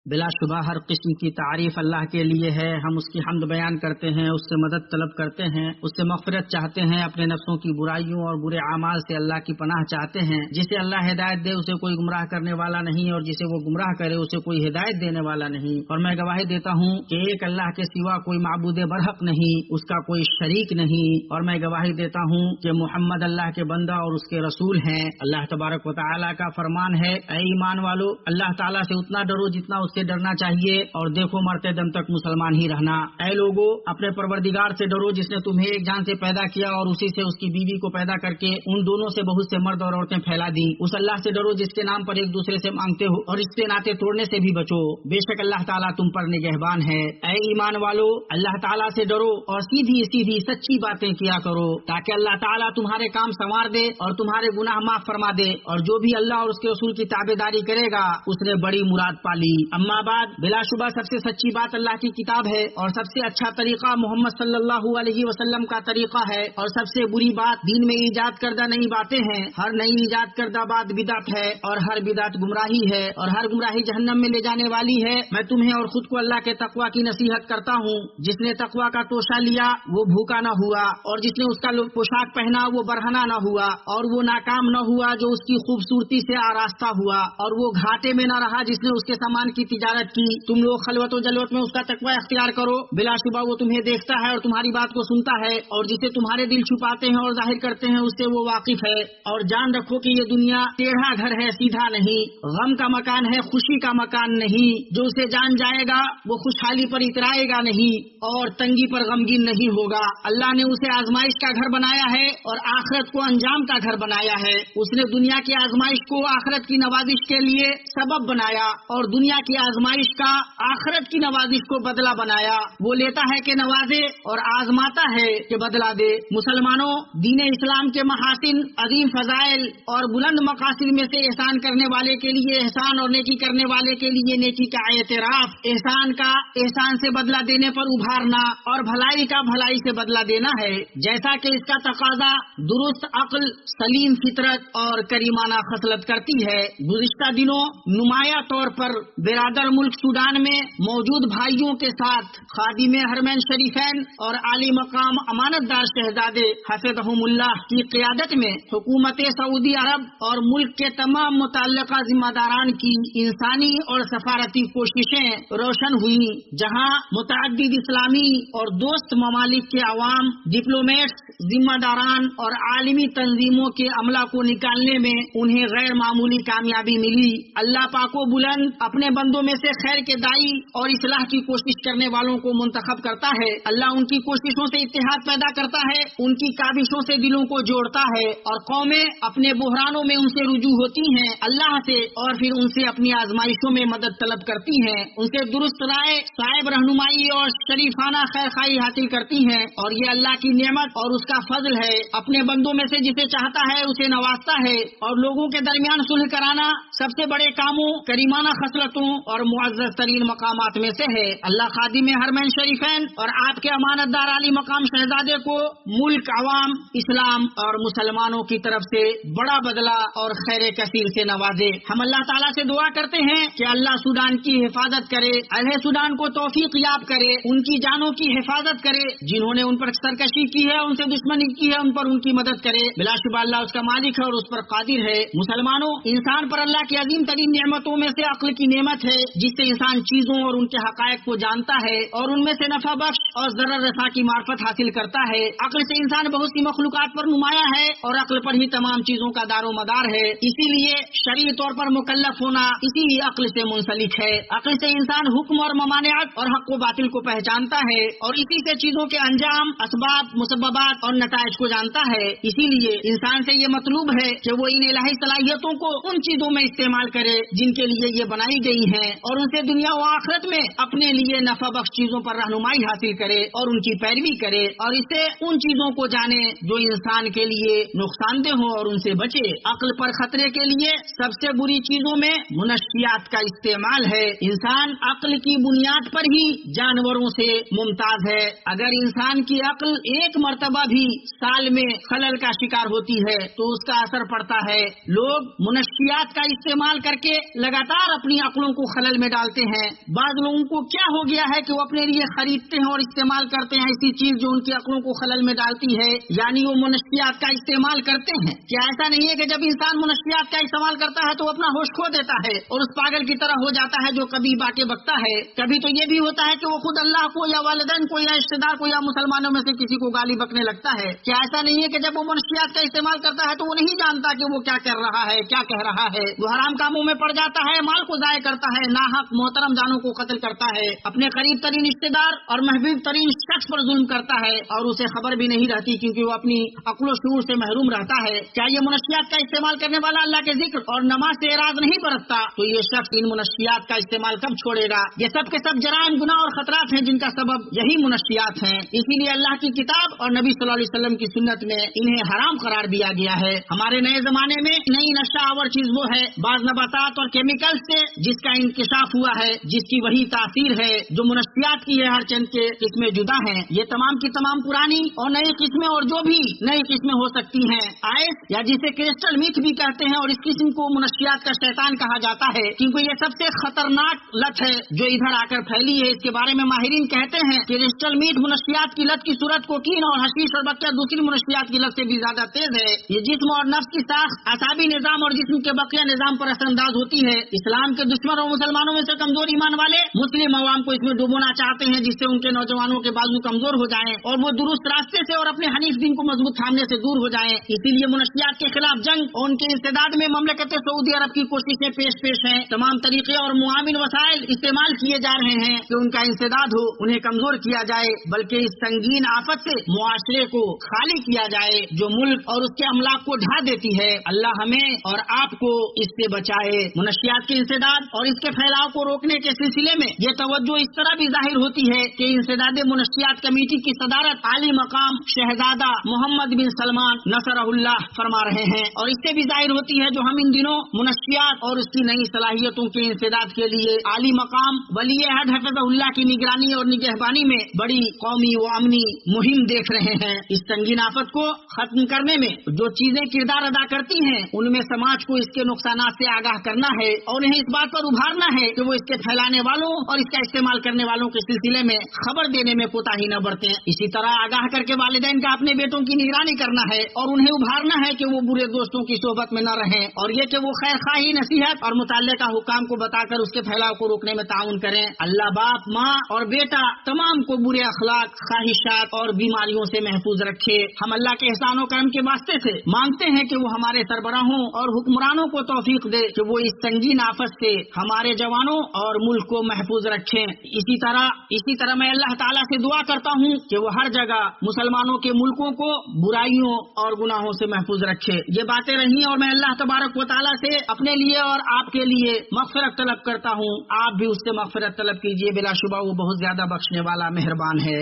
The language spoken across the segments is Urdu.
بلا شبہ ہر قسم کی تعریف اللہ کے لیے ہے. ہم اس کی حمد بیان کرتے ہیں، اس سے مدد طلب کرتے ہیں، اس سے مغفرت چاہتے ہیں، اپنے نفسوں کی برائیوں اور برے اعمال سے اللہ کی پناہ چاہتے ہیں. جسے اللہ ہدایت دے اسے کوئی گمراہ کرنے والا نہیں، اور جسے وہ گمراہ کرے اسے کوئی ہدایت دینے والا نہیں. اور میں گواہی دیتا ہوں کہ ایک اللہ کے سوا کوئی معبود برحق نہیں، اس کا کوئی شریک نہیں. اور میں گواہی دیتا ہوں کہ محمد اللہ کے بندہ اور اس کے رسول ہیں. اللہ تبارک و تعالیٰ کا فرمان ہے، اے ایمان والو، اللہ تعالیٰ سے اتنا ڈرو جتنا اس سے ڈرنا چاہیے، اور دیکھو مرتے دم تک مسلمان ہی رہنا. اے لوگو، اپنے پروردگار سے ڈرو جس نے تمہیں ایک جان سے پیدا کیا اور اسی سے اس کی بیوی کو پیدا کر کے ان دونوں سے بہت سے مرد اور عورتیں پھیلا دی. اس اللہ سے ڈرو جس کے نام پر ایک دوسرے سے مانگتے ہو، اور اس سے ناطے توڑنے سے بھی بچو. بے شک اللہ تعالیٰ تم پر نگہبان ہے. اے ایمان والو، اللہ تعالیٰ سے ڈرو اور سیدھی سیدھی سچی باتیں کیا کرو، تاکہ اللہ تعالیٰ تمہارے کام سنوار دے اور تمہارے گناہ معاف فرما دے. اور جو بھی اللہ اور اس کے رسول کی تابعداری کرے گا اس نے بڑی مراد پالی. اما بعد، بلا شبہ سب سے سچی بات اللہ کی کتاب ہے، اور سب سے اچھا طریقہ محمد صلی اللہ علیہ وسلم کا طریقہ ہے. اور سب سے بری بات دین میں ایجاد کردہ نئی باتیں ہیں. ہر نئی ایجاد کردہ بات بدعت ہے، اور ہر بدعت گمراہی ہے، اور ہر گمراہی جہنم میں لے جانے والی ہے. میں تمہیں اور خود کو اللہ کے تقوی کی نصیحت کرتا ہوں. جس نے تقوی کا توشہ لیا وہ بھوکا نہ ہوا، اور جس نے اس کا پوشاک پہنا وہ برہنہ نہ ہوا، اور وہ ناکام نہ ہوا جو اس کی خوبصورتی سے آراستہ ہوا، اور وہ گھاٹے میں نہ رہا جس نے اس کے سامان کی تجارت کی. تم لوگ خلوت و جلوت میں اس کا تقوی اختیار کرو، بلا شبہ وہ تمہیں دیکھتا ہے اور تمہاری بات کو سنتا ہے، اور جسے تمہارے دل چھپاتے ہیں اور ظاہر کرتے ہیں اس سے وہ واقف ہے. اور جان رکھو کہ یہ دنیا ٹیڑھا گھر ہے، سیدھا نہیں. غم کا مکان ہے، خوشی کا مکان نہیں. جو اسے جان جائے گا وہ خوشحالی پر اترائے گا نہیں، اور تنگی پر غمگین نہیں ہوگا. اللہ نے اسے آزمائش کا گھر بنایا ہے اور آخرت کو انجام کا گھر بنایا ہے. اس نے دنیا کی آزمائش کو آخرت کی نوازش کے لیے سبب بنایا، اور دنیا کی آزمائش کا آخرت کی نوازش کو بدلہ بنایا. وہ لیتا ہے کہ نوازے اور آزماتا ہے کہ بدلہ دے. مسلمانوں، دین اسلام کے محاسن، عظیم فضائل اور بلند مقاصد میں سے احسان کرنے والے کے لیے احسان اور نیکی کرنے والے کے لیے نیکی کا اعتراف، احسان کا احسان سے بدلہ دینے پر ابھارنا، اور بھلائی کا بھلائی سے بدلہ دینا ہے، جیسا کہ اس کا تقاضا درست عقل، سلیم فطرت اور کریمانہ خصلت کرتی ہے. گزشتہ دنوں نمایاں طور پر برادر ملک سوڈان میں موجود بھائیوں کے ساتھ خادم حرمین شریفین اور عالی مقام امانت دار شہزادے حفظہم اللہ کی قیادت میں حکومت سعودی عرب اور ملک کے تمام متعلقہ ذمہ داران کی انسانی اور سفارتی کوششیں روشن ہوئی، جہاں متعدد اسلامی اور دوست ممالک کے عوام، ڈپلومیٹس، ذمہ داران اور عالمی تنظیموں کے عملہ کو نکالنے میں انہیں غیر معمولی کامیابی ملی. اللہ پاک و بلند اپنے بندوں میں سے خیر کے دائی اور اصلاح کی کوشش کرنے والوں کو منتخب کرتا ہے. اللہ ان کی کوششوں سے اتحاد پیدا کرتا ہے، ان کی کاوشوں سے دلوں کو جوڑتا ہے، اور قومیں اپنے بحرانوں میں ان سے رجوع ہوتی ہیں اللہ سے، اور پھر ان سے اپنی آزمائشوں میں مدد طلب کرتی ہیں. ان سے درست رائے، صائب رہنمائی اور شریفانہ خیر خواہی حاصل کرتی ہیں. اور یہ اللہ کی نعمت اور اس کا فضل ہے. اپنے بندوں میں سے جسے چاہتا ہے اسے نوازتا ہے، اور لوگوں کے درمیان صلح کرانا سب سے بڑے کاموں، کریمانہ خصلتوں اور معزز ترین مقامات میں سے ہے. اللہ خادم حرمین شریفین اور آپ کے امانت دار عالی مقام شہزادے کو ملک، عوام، اسلام اور مسلمانوں کی طرف سے بڑا بدلہ اور خیر کثیر سے نوازے. ہم اللہ تعالیٰ سے دعا کرتے ہیں کہ اللہ سوڈان کی حفاظت کرے، اہل سوڈان کو توفیق یاب کرے، ان کی جانوں کی حفاظت کرے، جنہوں نے ان پر سرکشی کی ہے، ان سے دشمنی کی ہے، ان پر ان کی مدد کرے. بلا شبہ اللہ اس کا مالک ہے اور اس پر قادر ہے. مسلمانوں، انسان پر اللہ کی عظیم ترین نعمتوں میں سے عقل کی نعمت ہے، جس سے انسان چیزوں اور ان کے حقائق کو جانتا ہے اور ان میں سے نفع بخش اور ضرر رساں کی معرفت حاصل کرتا ہے. عقل سے انسان بہت سی مخلوقات پر نمایاں ہے، اور عقل پر ہی تمام چیزوں کا دار و مدار ہے. اسی لیے شرعی طور پر مکلف ہونا اسی عقل سے منسلک ہے. عقل سے انسان حکم اور ممانعت اور حق و باطل کو پہچانتا ہے، اور اسی سے چیزوں کے انجام، اسباب، مسببات اور نتائج کو جانتا ہے. اسی لیے انسان سے یہ مطلوب ہے کہ وہ ان الہی صلاحیتوں کو ان چیزوں میں استعمال کرے جن کے لیے یہ بنائی گئی ہیں، اور ان سے دنیا و آخرت میں اپنے لیے نفع بخش چیزوں پر رہنمائی حاصل کرے اور ان کی پیروی کرے، اور اسے ان چیزوں کو جانے جو انسان کے لیے نقصان دہ ہوں اور ان سے بچے. عقل پر خطرے کے لیے سب سے بری چیزوں میں منشیات کا استعمال ہے. انسان عقل کی بنیاد پر ہی جانوروں سے ممتاز ہے. اگر انسان کی عقل ایک مرتبہ بھی سال میں خلل کا شکار ہوتی ہے تو اس کا اثر پڑتا ہے. لوگ منشیات کا استعمال کر کے لگاتار اپنی عقلوں کو خلل میں ڈالتے ہیں۔ بعض لوگوں کو کیا ہو گیا ہے کہ وہ اپنے لیے خریدتے ہیں اور استعمال کرتے ہیں ایسی چیز جو ان کی عقلوں کو خلل میں ڈالتی ہے، یعنی وہ منشیات کا استعمال کرتے ہیں۔ کیا ایسا نہیں ہے کہ جب انسان منشیات کا استعمال کرتا ہے تو اپنا ہوش کھو دیتا ہے اور اس پاگل کی طرح ہو جاتا ہے جو کبھی باقی بکتا ہے؟ کبھی تو یہ بھی ہوتا ہے کہ وہ خود اللہ کو یا والدین کو یا رشتے دار کو یا مسلمانوں میں سے کسی کو گالی بکنے لگتا ہے۔ کیا ایسا نہیں ہے کہ جب وہ منشیات کا استعمال کرتا ہے تو وہ نہیں جانتا کہ وہ کیا کر رہا ہے، کیا کہہ رہا ہے؟ وہ حرام کاموں میں پڑ جاتا ہے، مال کو ضائع کرتا ہے، ناحق محترم جانوں کو قتل کرتا ہے، اپنے قریب ترین رشتے دار اور محبوب ترین شخص پر ظلم کرتا ہے اور اسے خبر بھی نہیں رہتی کیونکہ وہ اپنی عقل و شعور سے محروم رہتا ہے۔ کیا یہ منشیات کا استعمال کرنے والا اللہ کے ذکر اور نماز سے اعراض نہیں برتتا تو یہ شخص ان منشیات کا استعمال کب چھوڑے گا؟ یہ سب کے سب جرائم، گناہ اور خطرات ہیں جن کا سبب یہی منشیات ہیں۔ اسی لیے اللہ کی کتاب اور نبی صلی اللہ علیہ وسلم کی سنت میں انہیں حرام قرار دیا گیا ہے۔ ہمارے نئے زمانے میں نئی نشہ آور چیز وہ ہے بعض نباتات اور کیمیکل سے جس کا انکشاف ہوا ہے، جس کی وہی تاثیر ہے جو منشیات کی ہے، ہر چند کے قسمیں جدا ہیں۔ یہ تمام کی تمام پرانی اور نئی قسمیں اور جو بھی نئی قسمیں ہو سکتی ہیں، آئس یا جسے کرسٹل میتھ بھی کہتے ہیں، اور اس قسم کو منشیات کا شیطان کہا جاتا ہے کیونکہ یہ سب سے خطرناک لت ہے جو ادھر آ کر پھیلی ہے۔ اس کے بارے میں ماہرین کہتے ہیں کہ کرسٹل میتھ منشیات کی لت کی صورت کوکین اور حشیش اور بقیہ دوسری منشیات کی لت سے بھی زیادہ تیز ہے۔ یہ جسم اور نفس کی ساخت، اعصابی نظام اور جسم کے بقیہ نظام پر اثر انداز ہوتی ہے۔ اسلام کے دشمن اور مسلمانوں میں سے کمزور ایمان والے مسلم عوام کو اس میں ڈبونا چاہتے ہیں جس سے ان کے نوجوانوں کے بازو کمزور ہو جائیں اور وہ درست راستے سے اور اپنے حنیف دین کو مضبوط تھامنے سے دور ہو جائیں۔ اسی لیے منشیات کے خلاف جنگ اور ان کے انسداد میں مملکت سعودی عرب کی کوششیں پیش ہیں۔ تمام طریقے اور معاون وسائل استعمال کیے جا رہے ہیں کہ ان کا انسداد ہو، انہیں کمزور کیا جائے، بلکہ اس سنگین آفت سے معاشرے کو خالی کیا جائے جو ملک اور اس کے املاک کو ڈھا دیتی ہے۔ اللہ ہمیں اور آپ کو اس سے بچائے۔ منشیات کے انسداد اور اس کے پھیلاؤ کو روکنے کے سلسلے میں یہ توجہ اس طرح بھی ظاہر ہوتی ہے کہ انسداد منشیات کمیٹی کی صدارت عالی مقام شہزادہ محمد بن سلمان نصرہ اللہ فرما رہے ہیں، اور اس سے بھی ظاہر ہوتی ہے جو ہم ان دنوں منشیات اور اس کی نئی صلاحیتوں کے انسداد کے لیے عالی مقام ولی عہد حفظہ اللہ کی نگرانی اور نگہبانی میں بڑی قومی و امنی مہم دیکھ رہے ہیں۔ اس سنگین آفت کو ختم کرنے میں جو چیزیں کردار ادا کرتی ہیں ان میں سماج کو اس کے نقصانات سے آگاہ کرنا ہے اور انہیں اس بات پر ابھارنا ہے کہ وہ اس کے پھیلانے والوں اور اس کا استعمال کرنے والوں کے سلسلے میں خبر دینے میں کوتاہی نہ برتیں۔ اسی طرح آگاہ کر کے والدین کا اپنے بیٹوں کی نگرانی کرنا ہے اور انہیں ابھارنا ہے کہ وہ برے دوستوں کی صحبت میں نہ رہیں، اور یہ کہ وہ خیر خواہی، نصیحت اور متعلقہ حکام کو بتا کر اس کے پھیلاؤ کو روکنے میں تعاون کریں۔ اللہ باپ، ماں اور بیٹا تمام کو برے اخلاق، خواہشات اور بیماریوں سے محفوظ رکھے۔ ہم اللہ کے احسان و کرم کے واسطے سے مانگتے ہیں کہ وہ ہمارے سربراہوں اور حکمرانوں کو توفیق دے کہ وہ اس سنگین آفت سے ہمارے جوانوں اور ملک کو محفوظ رکھیں۔ اسی طرح میں اللہ تعالیٰ سے دعا کرتا ہوں کہ وہ ہر جگہ مسلمانوں کے ملکوں کو برائیوں اور گناہوں سے محفوظ رکھے۔ یہ باتیں رہی اور میں اللہ تبارک و تعالیٰ سے اپنے لیے اور آپ کے لیے مغفرت طلب کرتا ہوں۔ آپ بھی اس سے مغفرت طلب کیجیے، بلا شبہ وہ بہت زیادہ بخشنے والا مہربان ہے۔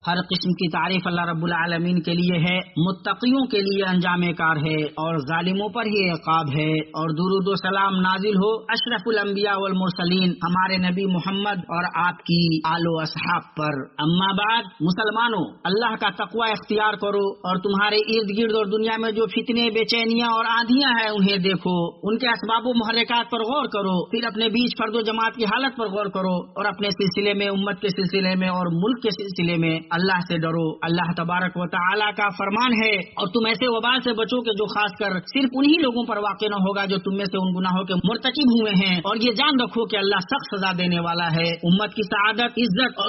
ہر قسم کی تعریف اللہ رب العالمین کے لیے ہے، متقیوں کے لیے انجام کار ہے اور ظالموں پر ہی عقاب ہے۔ اور درود و سلام نازل ہو اشرف الانبیاء والمرسلین ہمارے نبی محمد اور آپ کی آل و اصحاب پر۔ اما بعد، مسلمانوں، اللہ کا تقوی اختیار کرو اور تمہارے ارد گرد اور دنیا میں جو فتنے، بے چینیاں اور آندھیاں ہیں انہیں دیکھو، ان کے اسباب و محرکات پر غور کرو، پھر اپنے بیچ فرد و جماعت کی حالت پر غور کرو اور اپنے سلسلے میں، امت کے سلسلے میں اور ملک کے سلسلے میں اللہ سے ڈرو۔ اللہ تبارک و تعالیٰ کا فرمان ہے، اور تم ایسے وبال سے بچو کہ جو خاص کر صرف انہی لوگوں پر واقع نہ ہوگا جو تم میں سے ان گناہوں کے مرتکب ہوئے ہیں، اور یہ جان رکھو کہ اللہ سخت سزا دینے والا ہے۔ امت کی سعادت، عزت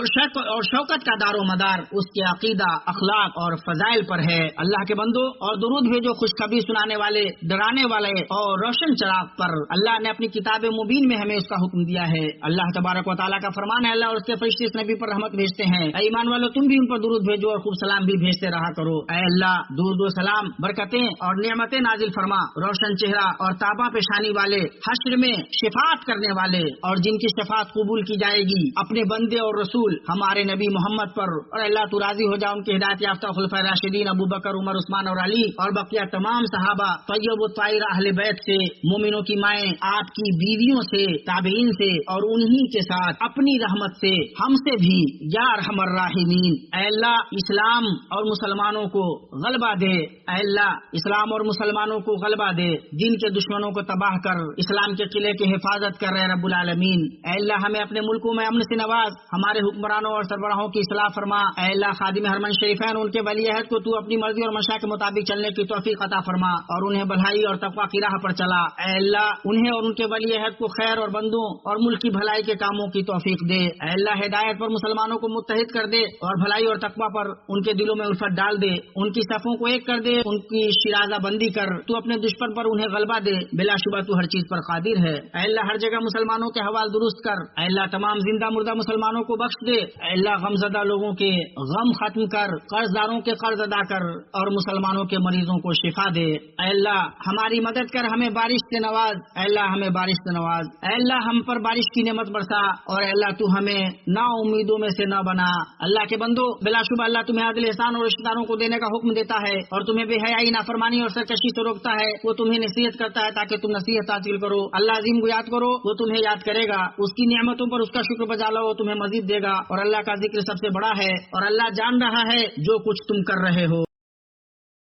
اور شوکت کا دار و مدار اس کے عقیدہ، اخلاق اور فضائل پر ہے۔ اللہ کے بندو، اور درود بھیجو خوشخبری سنانے والے، ڈرانے والے اور روشن چراغ پر۔ اللہ نے اپنی کتاب مبین میں ہمیں اس کا حکم دیا ہے۔ اللہ تبارک و تعالیٰ کا فرمان ہے، اللہ اور اس کے فرشتے اس نبی پر رحمت بھیجتے ہیں۔ اے ایمان والو، تم بھی ان پر درود بھیجو اور خوب سلام بھی بھیجتے رہا کرو۔ اے اللہ، درود و سلام، برکتیں اور نعمتیں نازل فرما، روشن چہرہ اور تابہ پیشانی والے، حشر میں شفاعت کرنے والے اور جن کی شفاعت قبول کی جائے گی، اپنے بندے اور رسول ہمارے نبی محمد پر، اور اللہ تو راضی ہو جا ان کے ہدایت یافتہ خلفائے راشدین ابو بکر، عمر، عثمان اور علی اور بقیہ تمام صحابہ طیب و طاہر اہل بیت سے، مومنوں کی مائیں، آپ کی بیویوں سے، تابعین سے اور انہی کے ساتھ اپنی رحمت سے ہم سے بھی، یا ارحم الراحمین۔ اے اللہ اسلام اور مسلمانوں کو غلبہ دے، اے اللہ اسلام اور مسلمانوں کو غلبہ دے، دین کے دشمنوں کو تباہ کر، اسلام کے قلعے کی حفاظت کر رہے رب العالمین۔ اے اللہ ہمیں اپنے ملکوں میں امن سے نواز، ہمارے حکمرانوں اور سربراہوں کی اصلاح فرما۔ اے اللہ خادم حرمین شریفین ان کے ولی عہد کو تو اپنی مرضی اور منشا کے مطابق چلنے کی توفیق عطا فرما اور انہیں بھلائی اور تقویٰ کی راہ پر چلا۔ اے اللہ انہیں اور ان کے ولی عہد کو خیر اور بندوں اور ملک کی بھلائی کے کاموں کی توفیق دے۔ اے اللہ ہدایت پر مسلمانوں کو متحد کر دے اور بھلائی اور تقویٰ پر ان کے دلوں میں الفت ڈال دے، ان کی صفوں کو ایک کر دے، ان کی شیرازہ بندی کر، تو اپنے دشمن پر انہیں غلبہ دے، بلا شبہ تو ہر چیز پر قادر ہے۔ اے اللہ ہر جگہ مسلمانوں کے حوال درست کر، اے اللہ تمام زندہ مردہ مسلمانوں کو بخش دے، اے اللہ غمزدہ لوگوں کے غم ختم کر، قرض داروں کے قرض ادا کر اور مسلمانوں کے مریضوں کو شفا دے۔ اے اللہ ہماری مدد کر، ہمیں بارش سے نواز، اے اللہ ہمیں بارش سے نواز، اے اللہ ہم پر بارش کی نعمت برسا، اور اے اللہ تو ہمیں نا امیدوں میں سے نہ بنا۔ اللہ کے بندو بلا شبہ اللہ تمہیں عادل احسان اور رشتہ داروں کو دینے کا حکم دیتا ہے اور تمہیں بے حیائی نافرمانی اور سرکشی سے روکتا ہے، وہ تمہیں نصیحت کرتا ہے تاکہ تم نصیحت حاصل کرو۔ اللہ عظیم کو یاد کرو، وہ تمہیں یاد کرے گا، اس کی نعمتوں پر اس کا شکر بجا لو، وہ تمہیں مزید دے گا، اور اللہ کا ذکر سب سے بڑا ہے اور اللہ جان رہا ہے جو کچھ تم کر رہے ہو۔